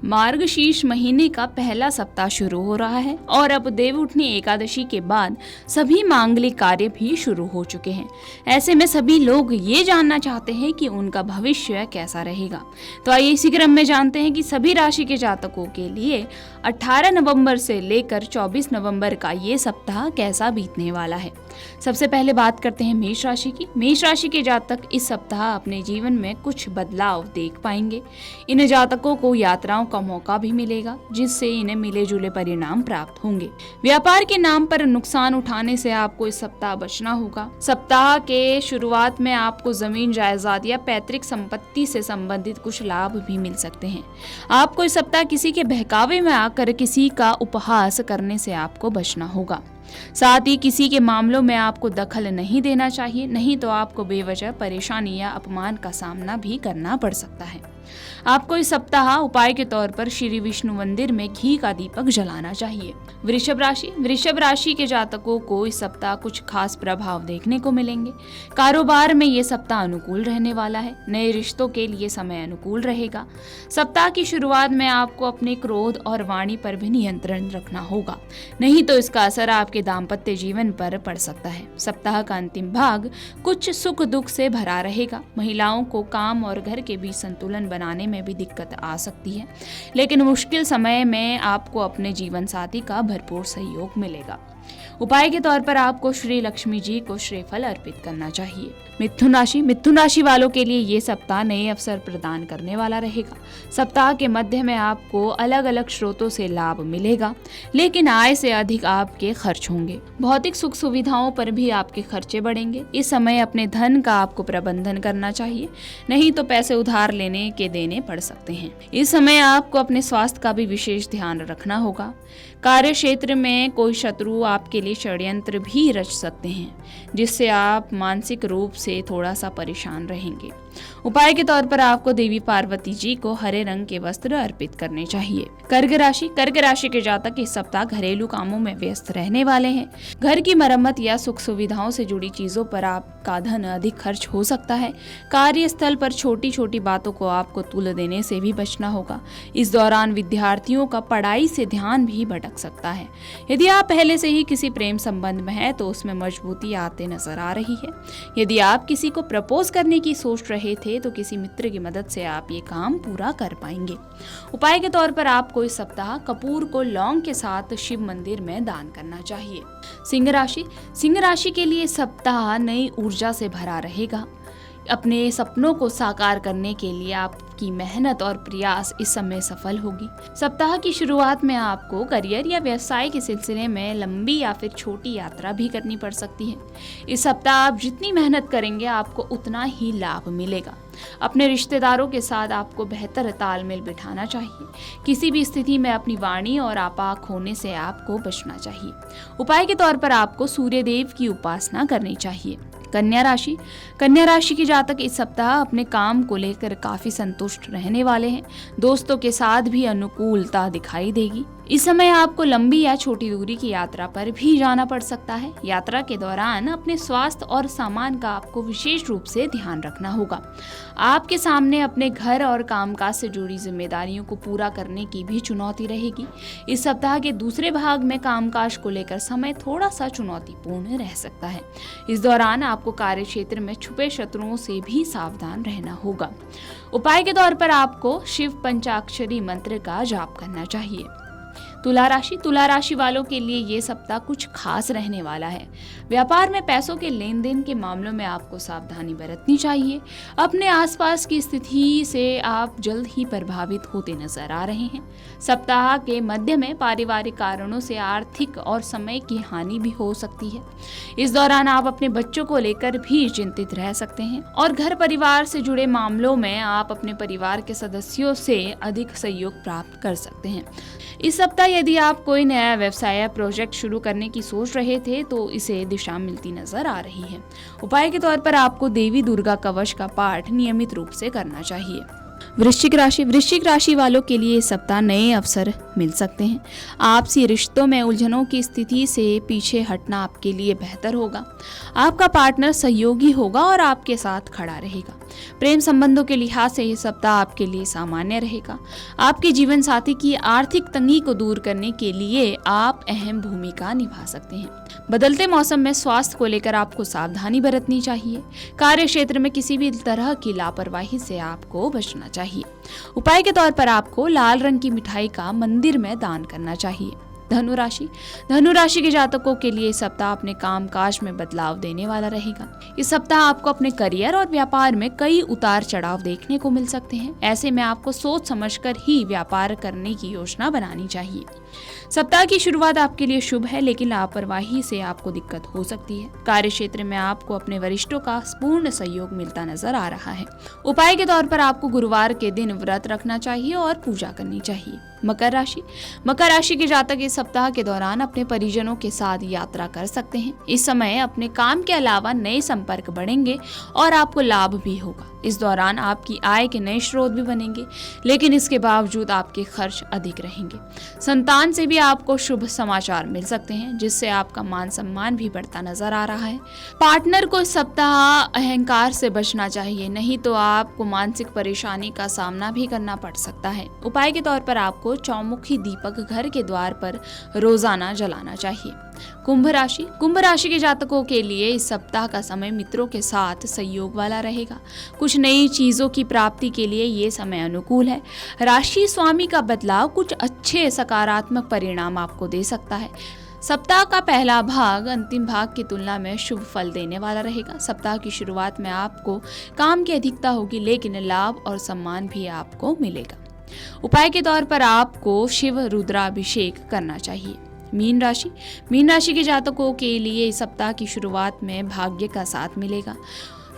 मार्गशीर्ष महीने का पहला सप्ताह शुरू हो रहा है और अब देवउठनी एकादशी के बाद सभी मांगलिक कार्य भी शुरू हो चुके हैं। ऐसे में सभी लोग ये जानना चाहते हैं कि उनका भविष्य कैसा रहेगा। तो आइए इसी क्रम में जानते हैं कि सभी राशि के जातकों के लिए 18 नवंबर से लेकर 24 नवंबर का ये सप्ताह कैसा बीतने वाला है। सबसे पहले बात करते हैं मेष राशि की। मेष राशि के जातक इस सप्ताह अपने जीवन में कुछ बदलाव देख पाएंगे। इन जातकों को यात्राओं का मौका भी मिलेगा, जिससे इन्हें मिले जुले परिणाम प्राप्त होंगे। व्यापार के नाम पर नुकसान उठाने से आपको इस सप्ताह बचना होगा। सप्ताह के शुरुआत में आपको जमीन जायदाद या पैतृक संपत्ति से संबंधित कुछ लाभ भी मिल सकते हैं। आपको इस सप्ताह किसी के बहकावे में आकर किसी का उपहास करने से आपको बचना होगा। साथ ही किसी के मामलों में आपको दखल नहीं देना चाहिए, नहीं तो आपको बेवजह परेशानी या अपमान का सामना भी करना पड़ सकता है। आपको इस सप्ताह उपाय के तौर पर श्री विष्णु मंदिर में घी का दीपक जलाना चाहिए। वृषभ राशि के जातकों को इस सप्ताह कुछ खास प्रभाव देखने को मिलेंगे। कारोबार में ये सप्ताह अनुकूल रहने वाला है। नए रिश्तों के लिए समय अनुकूल रहेगा। सप्ताह की शुरुआत में आपको अपने क्रोध और वाणी पर भी नियंत्रण रखना होगा, नहीं तो इसका असर आपके दाम्पत्य जीवन पर पड़ सकता है। सप्ताह का अंतिम भाग कुछ सुख दुख से भरा रहेगा। महिलाओं को काम और घर के बीच संतुलन बनाने में भी दिक्कत आ सकती है, लेकिन मुश्किल समय में आपको अपने जीवन साथी का भरपूर सहयोग मिलेगा। उपाय के तौर पर आपको श्री लक्ष्मी जी को श्रीफल अर्पित करना चाहिए। मिथुन राशि वालों के लिए ये सप्ताह नए अवसर प्रदान करने वाला रहेगा। सप्ताह के मध्य में आपको अलग अलग स्रोतों से लाभ मिलेगा, लेकिन आय से अधिक आपके खर्च होंगे। भौतिक सुख सुविधाओं पर भी आपके खर्चे बढ़ेंगे। इस समय अपने धन का आपको प्रबंधन करना चाहिए, नहीं तो पैसे उधार लेने के देने पड़ सकते हैं। इस समय आपको अपने स्वास्थ्य का भी विशेष ध्यान रखना होगा। कार्य क्षेत्र में कोई शत्रु आपके लिए षड्यंत्र भी रच सकते हैं, जिससे आप मानसिक रूप से थोड़ा सा परेशान रहेंगे। उपाय के तौर पर आपको देवी पार्वती जी को हरे रंग के वस्त्र अर्पित करने चाहिए। कर्क राशि के जातक इस सप्ताह घरेलू कामों में व्यस्त रहने वाले हैं। घर की मरम्मत या सुख सुविधाओं से जुड़ी चीजों पर आपका धन अधिक खर्च हो सकता है। कार्यस्थल पर छोटी छोटी बातों को आपको तुल देने से भी बचना होगा। इस दौरान विद्यार्थियों का पढ़ाई से ध्यान भी भटक सकता है। यदि आप पहले से ही किसी प्रेम संबंध में हैं तो उसमें मजबूती आते नजर आ रही है। यदि आप किसी को प्रपोज करने की सोच रहे थे तो किसी मित्र की मदद से आप ये काम पूरा कर पाएंगे। उपाय के तौर पर आपको इस सप्ताह कपूर को लौंग के साथ शिव मंदिर में दान करना चाहिए। सिंह राशि के लिए सप्ताह नई ऊर्जा से भरा रहेगा। अपने सपनों को साकार करने के लिए आपकी मेहनत और प्रयास इस समय सफल होगी। सप्ताह की शुरुआत में आपको करियर या व्यवसाय के सिलसिले में लंबी या फिर छोटी यात्रा भी करनी पड़ सकती है। इस सप्ताह आप जितनी मेहनत करेंगे आपको उतना ही लाभ मिलेगा। अपने रिश्तेदारों के साथ आपको बेहतर तालमेल बिठाना चाहिए। किसी भी स्थिति में अपनी वाणी और आपाक होने से आपको बचना चाहिए। उपाय के तौर पर आपको सूर्य देव की उपासना करनी चाहिए। कन्या राशि के जातक इस सप्ताह अपने काम को लेकर काफी संतुष्ट रहने वाले हैं। दोस्तों के साथ भी अनुकूलता दिखाई देगी। इस समय आपको लंबी या छोटी दूरी की यात्रा पर भी जाना पड़ सकता है। यात्रा के दौरान अपने स्वास्थ्य और सामान का आपको विशेष रूप से ध्यान रखना होगा। आपके सामने अपने घर और कामकाज से जुड़ी जिम्मेदारियों को पूरा करने की भी चुनौती रहेगी। इस सप्ताह के दूसरे भाग में कामकाज को लेकर समय थोड़ा सा चुनौतीपूर्ण रह सकता है। इस दौरान आपको कार्य क्षेत्र में छुपे शत्रुओं से भी सावधान रहना होगा। उपाय के तौर पर आपको शिव पंचाक्षरी मंत्र का जाप करना चाहिए। तुला राशि वालों के लिए ये सप्ताह कुछ खास रहने वाला है। व्यापार में पैसों के लेन देन के मामलों में आपको सावधानी बरतनी चाहिए। अपने आसपास की स्थिति से आप जल्द ही प्रभावित होते नजर आ रहे हैं। सप्ताह के मध्य में पारिवारिक कारणों से आर्थिक और समय की हानि भी हो सकती है। इस दौरान आप अपने बच्चों को लेकर भी चिंतित रह सकते हैं और घर परिवार से जुड़े मामलों में आप अपने परिवार के सदस्यों से अधिक सहयोग प्राप्त कर सकते हैं। इस सप्ताह यदि आप कोई नया व्यवसाय या प्रोजेक्ट शुरू करने की सोच रहे थे तो इसे दिशा मिलती नजर आ रही है। उपाय के तौर पर आपको देवी दुर्गा कवच का पाठ नियमित रूप से करना चाहिए। वृश्चिक राशि वालों के लिए इस सप्ताह नए अवसर मिल सकते हैं। आपसी रिश्तों में उलझनों की स्थिति से पीछे हटना आपके लिए बेहतर होगा। आपका पार्टनर सहयोगी होगा और आपके साथ खड़ा रहेगा। प्रेम संबंधों के लिहाज से ये सप्ताह आपके लिए सामान्य रहेगा। आपके जीवन साथी की आर्थिक तंगी को दूर करने के लिए आप अहम भूमिका निभा सकते हैं। बदलते मौसम में स्वास्थ्य को लेकर आपको सावधानी बरतनी चाहिए। कार्य क्षेत्र में किसी भी तरह की लापरवाही से आपको बचना चाहिए। उपाय के तौर पर आपको लाल रंग की मिठाई का मंदिर में दान करना चाहिए। धनु राशि के जातकों के लिए इस सप्ताह अपने कामकाज में बदलाव देने वाला रहेगा। इस सप्ताह आपको अपने करियर और व्यापार में कई उतार चढ़ाव देखने को मिल सकते हैं। ऐसे में आपको सोच समझकर ही व्यापार करने की योजना बनानी चाहिए। सप्ताह की शुरुआत आपके लिए शुभ है, लेकिन लापरवाही से आपको दिक्कत हो सकती है। कार्य क्षेत्र में आपको अपने वरिष्ठों का पूर्ण सहयोग मिलता नजर आ रहा है। उपाय के तौर पर आपको गुरुवार के दिन व्रत रखना चाहिए और पूजा करनी चाहिए। मकर राशि के जातक इस सप्ताह के दौरान अपने परिजनों के साथ यात्रा कर सकते हैं। इस समय अपने काम के अलावा नए संपर्क बढ़ेंगे और आपको लाभ भी होगा। इस दौरान आपकी आय के नए स्रोत भी बनेंगे, लेकिन इसके बावजूद आपके खर्च अधिक रहेंगे। संतान से भी आपको शुभ समाचार मिल सकते हैं, जिससे आपका मान सम्मान भी बढ़ता नजर आ रहा है। पार्टनर को इस सप्ताह अहंकार से बचना चाहिए, नहीं तो आपको मानसिक परेशानी का सामना भी करना पड़ सकता है। उपाय के तौर पर आपको चौमुखी दीपक घर के द्वार पर रोजाना जलाना चाहिए। कुंभ राशि के जातकों के लिए इस सप्ताह का समय मित्रों के साथ सहयोग वाला रहेगा। कुछ नई चीजों की प्राप्ति के लिए ये समय अनुकूल है। राशि स्वामी का बदलाव कुछ अच्छे सकारात्मक परिणाम आपको दे सकता है। सप्ताह का पहला भाग अंतिम भाग की तुलना में शुभ फल देने वाला रहेगा। सप्ताह की शुरुआत में आपको काम की अधिकता होगी, लेकिन लाभ और सम्मान भी आपको मिलेगा। उपाय के तौर पर आपको शिव रुद्राभिषेक करना चाहिए। मीन राशि के जातकों के लिए इस सप्ताह की शुरुआत में भाग्य का साथ मिलेगा।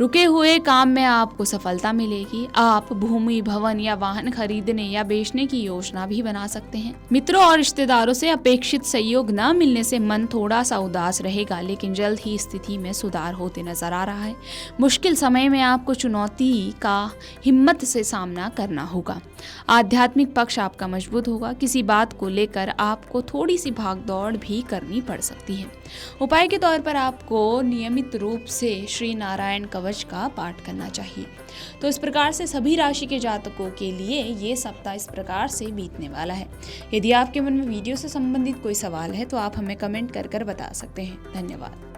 रुके हुए काम में आपको सफलता मिलेगी। आप भूमि, भवन या वाहन खरीदने या बेचने की योजना भी बना सकते हैं। मित्रों और रिश्तेदारों से अपेक्षित सहयोग न मिलने से मन थोड़ा सा उदास रहेगा, लेकिन जल्द ही स्थिति में सुधार होते नजर आ रहा है। मुश्किल समय में आपको चुनौती का हिम्मत से सामना करना होगा। आध्यात्मिक पक्ष आपका मजबूत होगा। किसी बात को लेकर आपको थोड़ी सी भागदौड़ भी करनी पड़ सकती है। उपाय के तौर पर आपको नियमित रूप से श्री नारायण कवच का पाठ करना चाहिए। तो इस प्रकार से सभी राशि के जातकों के लिए ये सप्ताह इस प्रकार से बीतने वाला है। यदि आपके मन में वीडियो से संबंधित कोई सवाल है तो आप हमें कमेंट कर बता सकते हैं। धन्यवाद।